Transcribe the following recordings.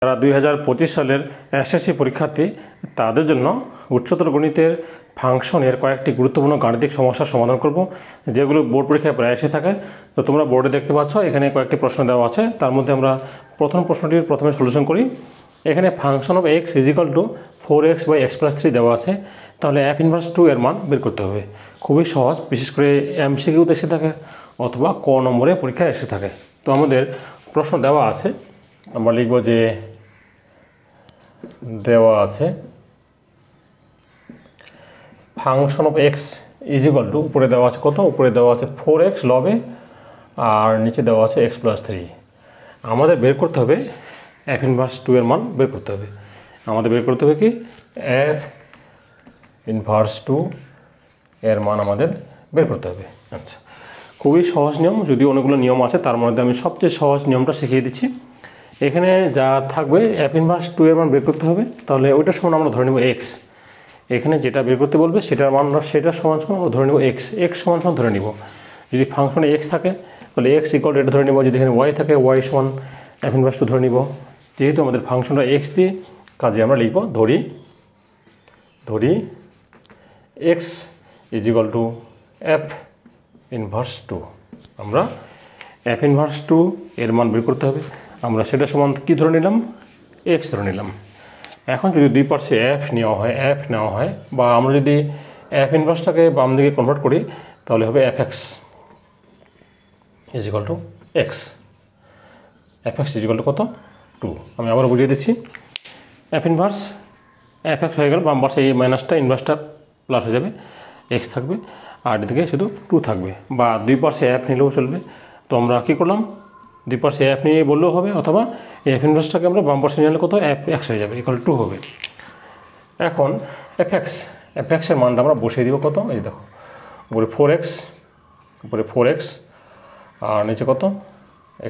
যারা 2025 সালের এসএসসি পরীক্ষার্থী তাদের জন্য উচ্চতর গণিতের ফাংশনের কয়েকটি গুরুত্বপূর্ণ গাণিতিক সমস্যার সমাধান করব, যেগুলো বোর্ড পরীক্ষায় প্রায় এসে থাকে। তো তোমরা বোর্ডে দেখতে পাচ্ছ এখানে কয়েকটি প্রশ্ন দেওয়া আছে। তার মধ্যে আমরা প্রথম প্রশ্নটির প্রথমে সলিউশন করি। এখানে function of x is equal two 4x/x+3 দেওয়া আছে। তাহলে f ইনভার্স 2 এর মান বের করতে হবে। খুবই সহজ, বিশেষ করে এমসিকিউতে এসে থাকে অথবা ক নম্বরে পরীক্ষায় এসে থাকে। তো আমাদের প্রশ্ন দেওয়া আছে, আমরা লিখব যে দেওয়া আছে function of x is equal two, উপরে দেওয়া আছে কত, উপরে দেওয়া আছে 4x লবে আর নিচে দেওয়া আছে x+3। আমাদের বের করতে হবে f ইনভার্স 2 এর মান বের করতে হবে। আমাদের বের করতে হবে কি, f ইনভার্স 2 এর মান আমাদের বের করতে হবে। আচ্ছা, খুবই সহজ নিয়ম, যদিও অনেকগুলো নিয়ম আছে, তার মধ্যে আমি সবচেয়ে সহজ নিয়মটা শিখিয়ে দিচ্ছি। এখানে যা থাকবে f ইনভার্স 2 এর মান বের করতে হবে। তাহলে ওইটার সমান আমরা ধরে নেব x। এখানে যেটা বের করতে বলবে সেটার মান, সেটার সমান সমান আমরা ধরে নেব x সমান সমান ধরে নিব। যদি ফাংশনে x থাকে তাহলে x ইকুয়াল এটা ধরে নিব। যদি এখানে y থাকে y সমান f ইনভার্স 2 ধরে নিব। যেহেতু আমাদের ফাংশনটা x দিয়ে, কাজে আমরা লিখব ধরি x is equal two f inverse 2। আমরা f ইনভার্স 2 এর মান বের করতে হবে। আমরা সেটা সমান কী ধরে নিলাম, x ধরে নিলাম। এখন যদি দুই পাশে f নেওয়া হয় বা আমরা যদি f ইনভার্সটাকে বাম দিকে কনভার্ট করি তাহলে হবে fx is equal two x। fx is equal two কত, 2। আমি আবার বুঝিয়ে দিচ্ছি। f ইনভার্স fx হয়ে গেল, বাম পাশে এই মাইনাসটা ইনভার্সটা প্লাস হয়ে যাবে, x থাকবে আর এদিকে শুধু 2 থাকবে, বা দুই পাশে f নিলেও চলবে। তো আমরা কী করলাম, দুই পাশে f নিয়ে বললেও হবে, অথবা f ইনভার্সটাকে আমরা বাম পাশে নিলে কত, fx হয়ে যাবে, ইকুয়াল 2 হবে। এখন fx এর মানটা আমরা বসিয়ে দিব কত, এই দেখো উপরে 4x আর নিচে কত,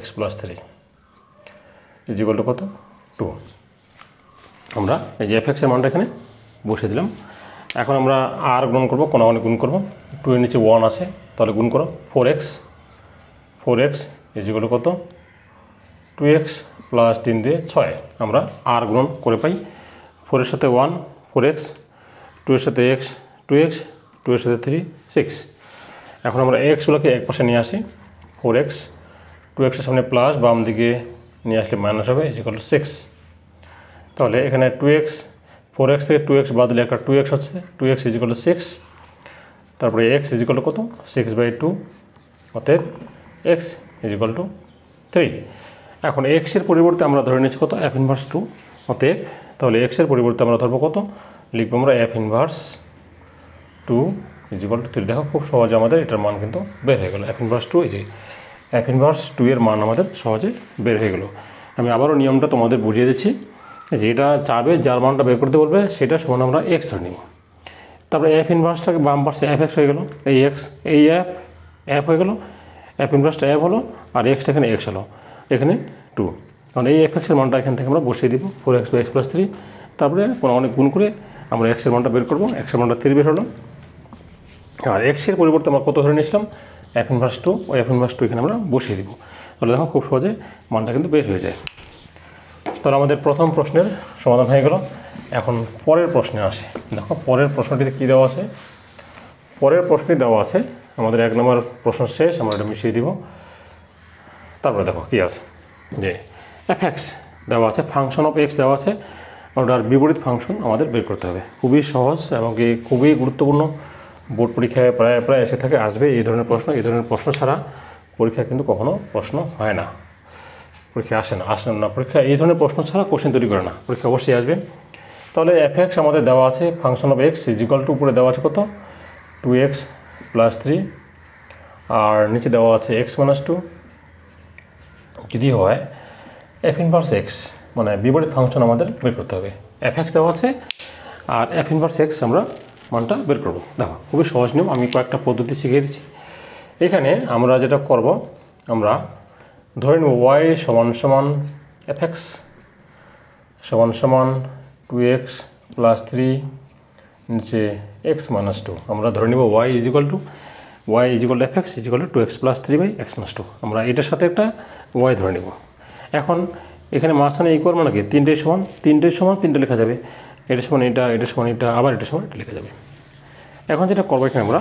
x+3 ইজ ইকুয়াল টু কত, 2। আমরা এই যে fx এর মানটা এখানে বসিয়ে দিলাম। এখন আমরা আর গুণ করবো, কোনাগুনি গুণ করবো। 2 এর নিচে 1 আছে, তাহলে গুণ করো 4x ইজ ইকুয়াল টু কত, 2x প্লাস 3 দিয়ে 6। আমরা আর গুণ করে পাই 4 এর সাথে 1 4x, 2 এর সাথে x 2x, 2 এর সাথে 3 6। এখন আমরা xগুলোকে এক পাশে নিয়ে আসি, 4x 2x এর সামনে প্লাস, বাম দিকে নিয়ে আসলে মাইনাস হবে, ইজ ইকুয়াল টু 6। তাহলে এখানে 2x 4x থেকে 2x বাদ দিলে একটা 2x হচ্ছে, 2x ইজ ইকুয়াল টু 6। তারপরে x ইজ ইকুয়াল টু কত, 6/2, অতএব x ইজ ইকুয়াল টু 3। এখন x এর পরিবর্তে আমরা ধরে নিচ্ছি কত, f ইনভার্স 2। অতএব তাহলে x এর পরিবর্তে আমরা ধরবো কত, লিখবো আমরা f inverse 2 is equal two 3। দেখো খুব সহজে আমাদের এটার মান কিন্তু বের হয়ে গেল। f ইনভার্স 2 f ইনভার্স 2 এর মান আমাদের সহজে বের হয়ে গেল। আমি আবারও নিয়মটা তোমাদের বুঝিয়ে দিচ্ছি। যেটা চাবে, যার মানটা বের করতে বলবে সেটা সমান আমরা x ধরে নিব। তারপরে f ইনভার্সটাকে বাম পাশে fx হয়ে গেল, এই x এই f হয়ে গেল, f ইনভার্সটা f হলো আর xটা এখানে x হলো, এখানে 2। কারণ এই fx এর মানটা এখান থেকে আমরা বসিয়ে দিব 4x/x+3। তারপরে অনেক গুণ করে আমরা x এর মানটা বের করবো, x এর মানটা 3 বের হলো। আর x এর পরিবর্তে আমরা কত ধরে নিয়েছিলাম, f ইনভার্স 2, ওই f ইনভার্স 2 এখানে আমরা বসিয়ে দিব। তাহলে দেখো খুব সহজে মানটা কিন্তু বের হয়ে যায়। তাহলে আমাদের প্রথম প্রশ্নের সমাধান হয়ে গেল। এখন পরের প্রশ্নে আসে। দেখো পরের প্রশ্নটিতে কী দেওয়া আছে, পরের প্রশ্নে দেওয়া আছে আমাদের 1 নম্বর প্রশ্ন শেষ, আমরা এটা মিশিয়ে দিব। তারপরে দেখো কী আছে, যে fx দেওয়া আছে, ফাংশন অফ x দেওয়া আছে, ওটার বিপরীত ফাংশন আমাদের বের করতে হবে। খুবই সহজ এবং কি খুবই গুরুত্বপূর্ণ, বোর্ড পরীক্ষায় প্রায় এসে থাকে, আসবে এই ধরনের প্রশ্ন। এই ধরনের প্রশ্ন ছাড়া পরীক্ষায় কিন্তু কখনো প্রশ্ন হয় না, পরীক্ষা আসে না পরীক্ষা এই ধরনের প্রশ্ন ছাড়া কোশ্চেন তৈরি করে না, পরীক্ষা অবশ্যই আসবে। তাহলে fx আমাদের দেওয়া আছে, function of x is equal two, উপরে দেওয়া আছে কত, 2x প্লাস 3 আর নিচে দেওয়া আছে x-2। যদি হয় f ইনভার্স x, মানে বিপরীত ফাংশন আমাদের বের করতে হবে। fx দেওয়া আছে আর f ইনভার্স x আমরা মানটা বের করবো। দেখো খুবই সহজ নিয়ম, আমি কয়েকটা পদ্ধতি শিখিয়ে দিচ্ছি। এখানে আমরা যেটা করব, আমরা ধরে নেব y সমান সমান fx সমান সমান 2x প্লাস 3 নিচে x-2। আমরা ধরে নেব y is equal two fx is equal two 2x plus 3/x-2। আমরা এটার সাথে একটা y ধরে নেব। এখন এখানে মাঝখানে ইকুয়াল মানে কি তিনটের সমান তিনটে লেখা যাবে, এটা সমান এটা, এটা সমান এটা, আবার এটা সমান এটা লেখা যাবে। এখন যেটা করবো এখানে আমরা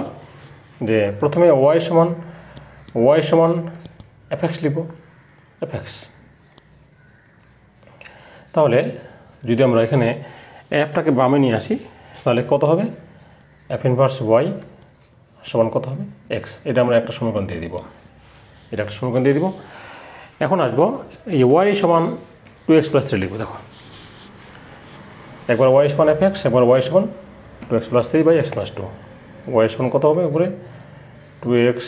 যে প্রথমে ওয়াই সমান এফএক্স লিখব, এফএক্স। তাহলে যদি আমরা এখানে এফটাকে বামে নিয়ে আসি তাহলে কত হবে, এফ ইনভার্স ওয়াই সমান কত হবে, এক্স। এটা আমরা একটা সমীকরণ দিয়ে দিব, এটা একটা সমীকরণ দিয়ে দিব। এখন আসবো এই ওয়াই সমান 2x + 3 লিখবো। দেখো একবার ওয়াই সমান এফএক্স, একবার ওয়াই সমান 2x + 3/x + 2। ওয়াই সমান কত হবে উপরে 2x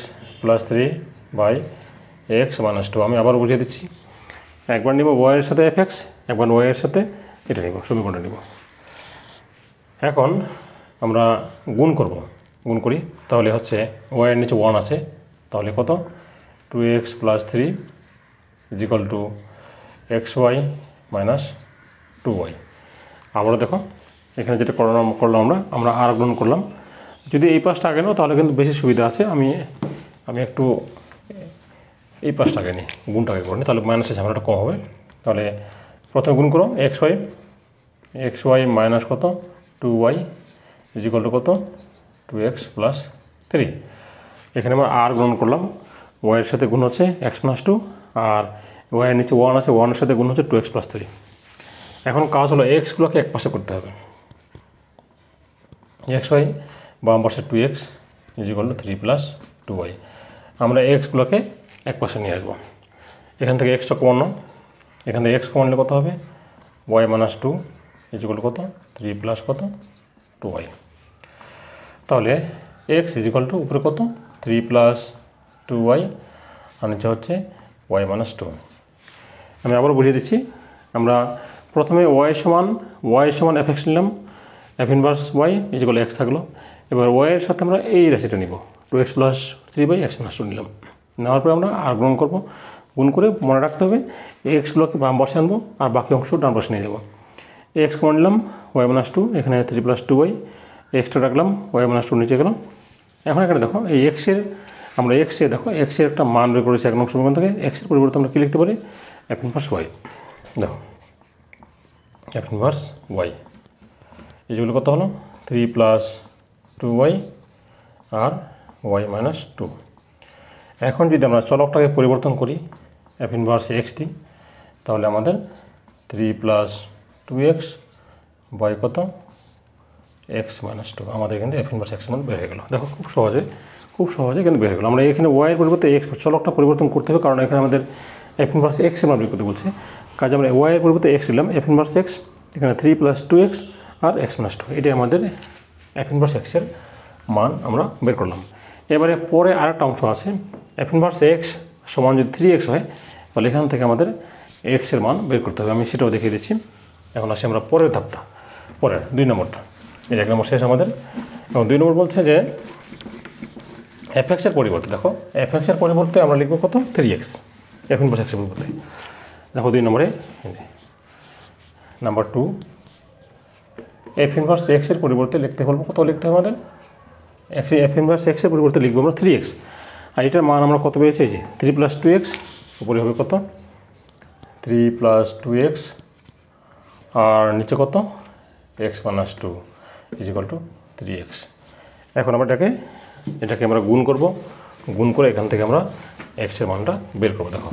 + 3/x - 2। আমি আবার বুঝিয়ে দিচ্ছি, একবার নিব ওয়াইয়ের সাথে এফএক্স, একবার ওয়াইয়ের সাথে এটা নিব, সমীকরণটা নিব। এখন আমরা গুণ করি, তাহলে হচ্ছে ওয়াইয়ের নিচে 1 আছে, তাহলে কত 2x + 3 = xy - 2y। আবারও দেখো এখানে যেটা করলাম আমরা আর গুণ করলাম। যদি এই পাশটা আগে নাও তাহলে কিন্তু বেশি সুবিধা আছে। আমি একটু এই পাশটা আগে নিই, গুণটা আগে করে নিই, তাহলে মাইনাসের ঝামেলাটা কম হবে। তাহলে প্রথমে গুণ করো xy - কত 2y = কত 2x + 3। এখানে আমরা আর গুণ করলাম, ওয়াইয়ের সাথে গুণ হচ্ছে x - 2, আর ওয়াইয়ের নিচে 1 আছে, 1-এর সাথে গুণ হচ্ছে 2x + 3। এখন কাজ হলো এক্সগুলোকে এক পাশে করতে হবে। xy বাম পাশে 2x = 3 + 2y। আমরা এক্সগুলোকে এক পাশে নিয়ে আসবো। এখান থেকে এক্সটা কমন নাও, এখান থেকে এক্স কমন নিলে কত হবে y - 2 = কত 3 + কত 2y। তাহলে x = উপরে কত 3 + 2y, আর নিচে হচ্ছে y - 2। আমি আবার বুঝিয়ে দিচ্ছি, আমরা প্রথমে ওয়াই সমান এফএক্স নিলাম, এফ ইনভার্স ওয়াই = x থাকলো। এবার ওয়াইয়ের সাথে আমরা এই রাশিটা নিব, 2x + 3/x - 2 নিলাম। নেওয়ার পরে আমরা আর গুণ করবো, গুণ করে মনে রাখতে হবে এই এক্সগুলোকে বাম পাশে আনবো আর বাকি অংশ ডান পাশে নিয়ে যাবো। এক্স কমন নিলাম y - 2, এখানে 3 + 2y, এক্সটা রাখলাম, y - 2 নিচে গেলাম। এখন এখানে দেখো এই এক্সের একটা মান বের করেছি 1 নং সমীকরণ থেকে। এক্সের পরিবর্তে আমরা কী লিখতে পারি, এফ ইনভার্স ওয়াই। দেখো এফ ইনভার্স ওয়াই যেগুলো কত হলো 3 + 2y আর y - 2। এখন যদি আমরা চলকটাকে পরিবর্তন করি, এফ ইনভার্স এক্স দিই, তাহলে আমাদের 3 + 2x বাই কত x - 2। আমাদের কিন্তু এফ ইনভার্স এক্স মান বের হয়ে গেল। দেখো খুব সহজে কিন্তু বের হয়ে গেল। আমরা এখানে ওয়াইয়ের পরিবর্তে এক্স চলকটা পরিবর্তন করতে হবে, কারণ এখানে আমাদের এফ ইনভার্স এক্স মান বের করতে বলছে। কাজে আমরা ওয়াইয়ের পরিবর্তে এক্স নিলাম, এফ ইনভার্স এক্স, এখানে 3 + 2x আর x - 2। এটাই আমাদের এফ ইনভার্স এক্সের মান আমরা বের করলাম। এবারে পরে আরেকটা অংশ আছে, এফ ইনভার্স এক্স সমান যদি 3x হয় তাহলে এখান থেকে আমাদের এক্সের মান বের করতে হবে। আমি সেটাও দেখিয়ে দিচ্ছি। এখন আসি আমরা পরের ধাপটা, পরের 2 নম্বরটা। এই 1 নম্বর শেষ আমাদের, এবং 2 নম্বর বলছে যে এফএক্সের পরিবর্তে, দেখো এফএক্সের পরিবর্তে আমরা লিখবো কত 3x, এফ ইনভার্স এক্সের পরিবর্তে। দেখো 2 নম্বরে নাম্বার 2, এফ ইনভার্স এক্সের পরিবর্তে লিখতে বলবো, কত লিখতে হবে আমাদের, এফ ইনভার্স এক্সের পরিবর্তে লিখবো আমরা 3x। আর এটার মান আমরা কত পেয়েছি, যে 3 + 2x, উপরে হবে কত 3 + 2x, আর নিচে কত x - 2 = 3x। এখন আমরা এটাকে আমরা গুণ করব, গুণ করে এখান থেকে আমরা এক্সের মানটা বের করবো। দেখো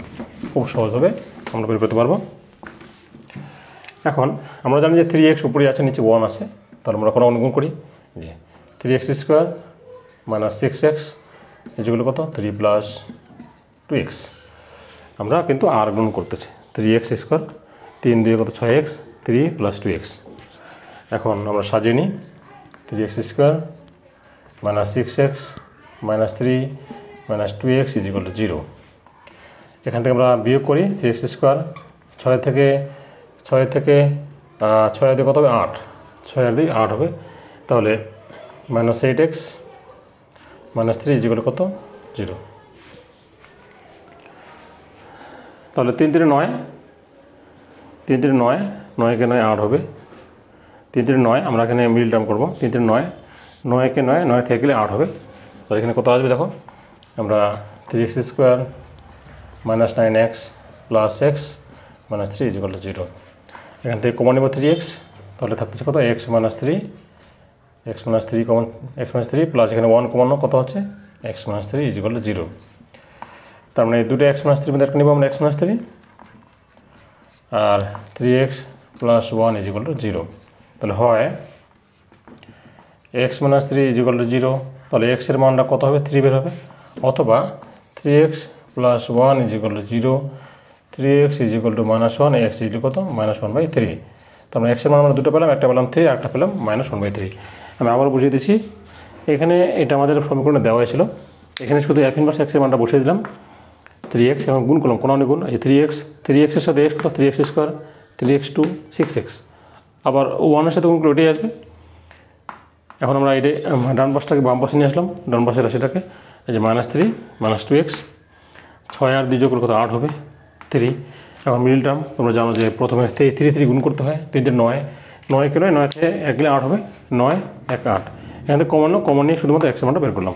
খুব সহজভাবে আমরা বের করতে পারবো। এখন আমরা জানি যে 3x উপরে আছে, নিচে 1 আছে, তাহলে আমরা কোনো গুণ করি, যে 3x² - 6x = কত 3 + 2x। আমরা কিন্তু আর গুণ করতেছি, 3x², 3 × 2 কত 6x, 3 + 2x। এখন আমরা সাজিয়ে নিই, 3x² - 6x - 3 - 2x = 0। এখান থেকে আমরা বিয়োগ করি, 3x², 6 থেকে 6 দিয়ে কত হবে 8, 6 আর 2 8 হবে, তাহলে -8x - 3 = কত 0। তাহলে 3 × 9, 3 × 9, 9 কে 9 8 হবে, 3 × 9 আমরা এখানে মিল টার্ম করবো, 3 × 9, 9 কে 9, 9 থেকে গেলে 8 হবে। তাহলে এখানে কত আসবে, দেখো আমরা 3x² - 9x + x minus 3 is equal to 0। এখান থেকে কমন নেব 3x, তাহলে থাকতেছে কত x minus 3, x minus 3 common, x minus 3 plus এখানে 1 কমন কত হচ্ছে x minus 3 is equal to 0। তার মানে এই দুটো x মাইনাস 3 মধ্যে একটা নেব আমরা x মাইনাস 3 আর 3x plus 1 is equal to 0। তাহলে হয় x minus 3 is equal to 0, তাহলে x এর মানটা কত হবে 3 বের হবে, অথবা 3x plus 1 is equal to 0, 3x is equal two minus 1, x is কত মাইনাস 1/3। তার মানে x এর মান আমরা দুটো পেলাম, একটা পেলাম 3 আর একটা পেলাম মাইনাস 1/3। আমি আবার বুঝিয়ে দিচ্ছি, এখানে এটা আমাদের সমীকরণে দেওয়া হয়েছিল, এখানে শুধু f ইনভার্স x এর মানটা বসিয়ে দিলাম 3x এবং গুণ করলাম কোনানি গুণ, এই 3x এর সাথে x কত 3x স্কোয়ার, 3x2 6x, আবার 1 এর সাথে গুণ করলে এটাই আসবে। এখন আমরা এটা ডান পাশটাকে বাম পাশে নিয়ে আসলাম, ডান পাশের রাশিটাকে, এই যে মাইনাস 3 মাইনাস 2x, 6 আর 2 যোগ করলে কত 8 হবে 3। এখন মিডল টার্ম তোমরা জানো যে প্রথমে 3 গুণ করতে হয়, 3 × 9, 9 কে 9 থেকে 1 গেলে 8 হবে, 9 1 8। এখান থেকে কমন নিয়ে শুধুমাত্র x এর মানটা বের করলাম।